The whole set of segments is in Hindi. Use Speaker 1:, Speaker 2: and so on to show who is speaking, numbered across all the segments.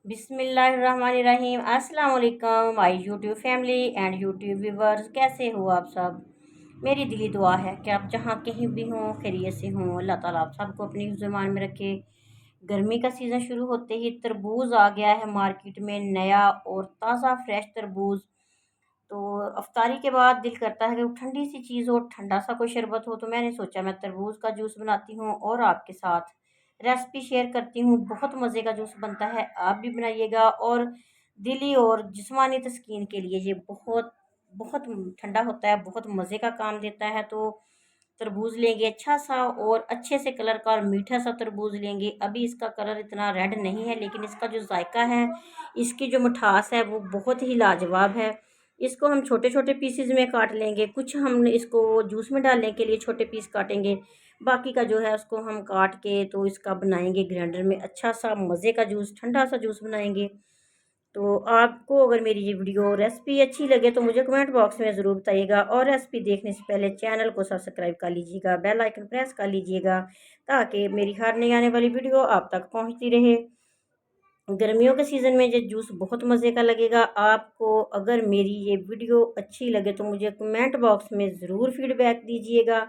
Speaker 1: बिस्मिल्लाहिर्रहमानिर्रहीम। अस्सलाम वालेकुम my YouTube family and YouTube viewers, कैसे हो आप सब। मेरी दिली दुआ है कि आप जहाँ कहीं भी हों खैरियत से हों। अल्लाह ताला आप सबको अपनी ज़ुबान में रखे। गर्मी का सीज़न शुरू होते ही तरबूज आ गया है मार्केट में, नया और ताज़ा फ्रेश तरबूज। तो अफ्तारी के बाद दिल करता है कि ठंडी सी चीज़ हो, ठंडा सा कोई शरबत हो। तो मैंने सोचा मैं तरबूज का जूस बनाती हूँ और आपके साथ रेसिपी शेयर करती हूँ। बहुत मज़े का जूस बनता है, आप भी बनाइएगा। और दिली और जिस्मानी तस्कीन के लिए ये बहुत बहुत ठंडा होता है, बहुत मज़े का काम देता है। तो तरबूज लेंगे अच्छा सा और अच्छे से कलर का और मीठा सा तरबूज लेंगे। अभी इसका कलर इतना रेड नहीं है, लेकिन इसका जो जायका है, इसकी जो मिठास है वो बहुत ही लाजवाब है। इसको हम छोटे छोटे पीसेस में काट लेंगे। कुछ हम इसको जूस में डालने के लिए छोटे पीस काटेंगे, बाकी का जो है उसको हम काट के तो इसका बनाएंगे ग्राइंडर में अच्छा सा मज़े का जूस, ठंडा सा जूस बनाएंगे। तो आपको अगर मेरी ये वीडियो रेसिपी अच्छी लगे तो मुझे कमेंट बॉक्स में ज़रूर बताइएगा। और रेसिपी देखने से पहले चैनल को सब्सक्राइब कर लीजिएगा, बेल आइकन प्रेस कर लीजिएगा, ताकि मेरी हर नई आने वाली वीडियो आप तक पहुंचती रहे। गर्मियों के सीज़न में ये जूस बहुत मज़े का लगेगा आपको। अगर मेरी ये वीडियो अच्छी लगे तो मुझे कमेंट बॉक्स में ज़रूर फीडबैक दीजिएगा।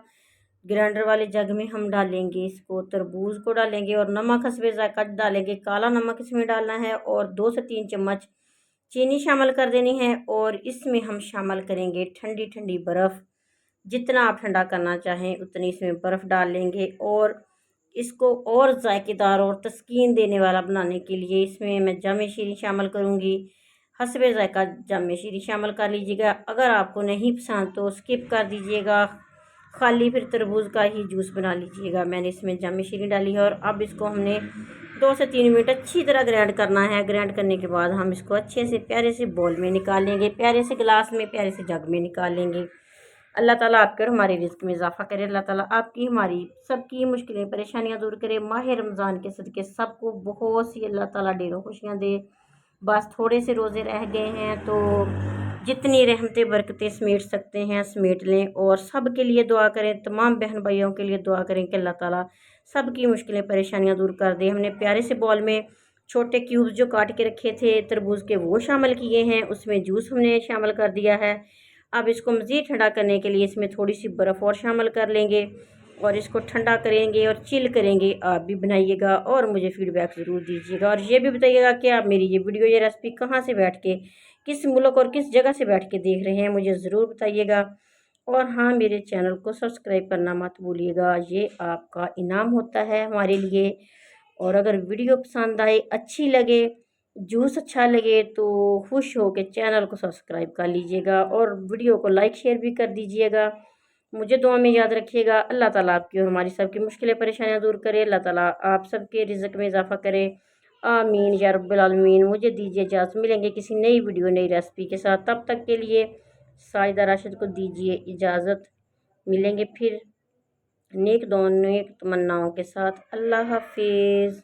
Speaker 1: ग्राइंडर वाले जग में हम डालेंगे इसको, तरबूज को डालेंगे और नमक हस्बे ज़ायका डालेंगे। काला नमक इसमें डालना है और 2 से 3 चम्मच चीनी शामिल कर देनी है। और इसमें हम शामिल करेंगे ठंडी ठंडी बर्फ़। जितना आप ठंडा करना चाहें उतनी इसमें बर्फ़ डाल लेंगे। और इसको और जायकेदार और तस्कीन देने वाला बनाने के लिए इसमें मैं जामे शीरी शामिल करूँगी। हस्बे ज़ायका जामे शीरी शामिल कर लीजिएगा। अगर आपको नहीं पसंद तो स्किप कर दीजिएगा, खाली फिर तरबूज का ही जूस बना लीजिएगा। मैंने इसमें जामे शीरी डाली है और अब इसको हमने 2 से 3 मिनट अच्छी तरह ग्राइंड करना है। ग्राइंड करने के बाद हम इसको अच्छे से प्यारे से बॉल में निकाल लेंगे, प्यारे से गिलास में, प्यारे से जग में निकाल लेंगे। अल्लाह ताला आपके और हमारी रिज़्क़ में इजाफ़ा करे। अल्लाह ताला आपकी हमारी सबकी मुश्किलें परेशानियां दूर करे। माह रमज़ान के सदक़े सबको बहुत सी अल्लाह ताला ढेरों खुशियां दे। बस थोड़े से रोज़े रह गए हैं, तो जितनी रहमतें बरकतें समेट सकते हैं समेट लें। और सब के लिए दुआ करें, तमाम बहन भाइयों के लिए दुआ करें कि अल्लाह ताला सबकी मुश्किलें परेशानियां दूर कर दे। हमने प्यारे से बॉल में छोटे क्यूब्स जो काट के रखे थे तरबूज के वो शामिल किए हैं, उसमें जूस हमने शामिल कर दिया है। अब इसको मज़ीद ठंडा करने के लिए इसमें थोड़ी सी बर्फ़ और शामिल कर लेंगे और इसको ठंडा करेंगे और चिल करेंगे। आप भी बनाइएगा और मुझे फ़ीडबैक ज़रूर दीजिएगा। और ये भी बताइएगा कि आप मेरी ये वीडियो, ये रेसिपी कहाँ से बैठ के, किस मुल्क और किस जगह से बैठ के देख रहे हैं, मुझे ज़रूर बताइएगा। और हाँ, मेरे चैनल को सब्सक्राइब करना मत भूलिएगा, ये आपका इनाम होता है हमारे लिए। और अगर वीडियो पसंद आए, अच्छी लगे, जूस अच्छा लगे तो खुश हो के चैनल को सब्सक्राइब कर लीजिएगा और वीडियो को लाइक शेयर भी कर दीजिएगा। मुझे दुआ में याद रखिएगा। अल्लाह ताला आपकी और हमारी सबकी मुश्किलें परेशानियां दूर करे। अल्लाह ताला आप सबके रिज़्क़ में इजाफ़ा करे। आमीन या रब्बिल आलमीन। मुझे दीजिए इजाज़त, मिलेंगे किसी नई वीडियो नई रेसिपी के साथ। तब तक के लिए साइदा राशिद को दीजिए इजाज़त। मिलेंगे फिर नेक दुआओं नेक तमन्नाओं के साथ। अल्लाह हाफिज़।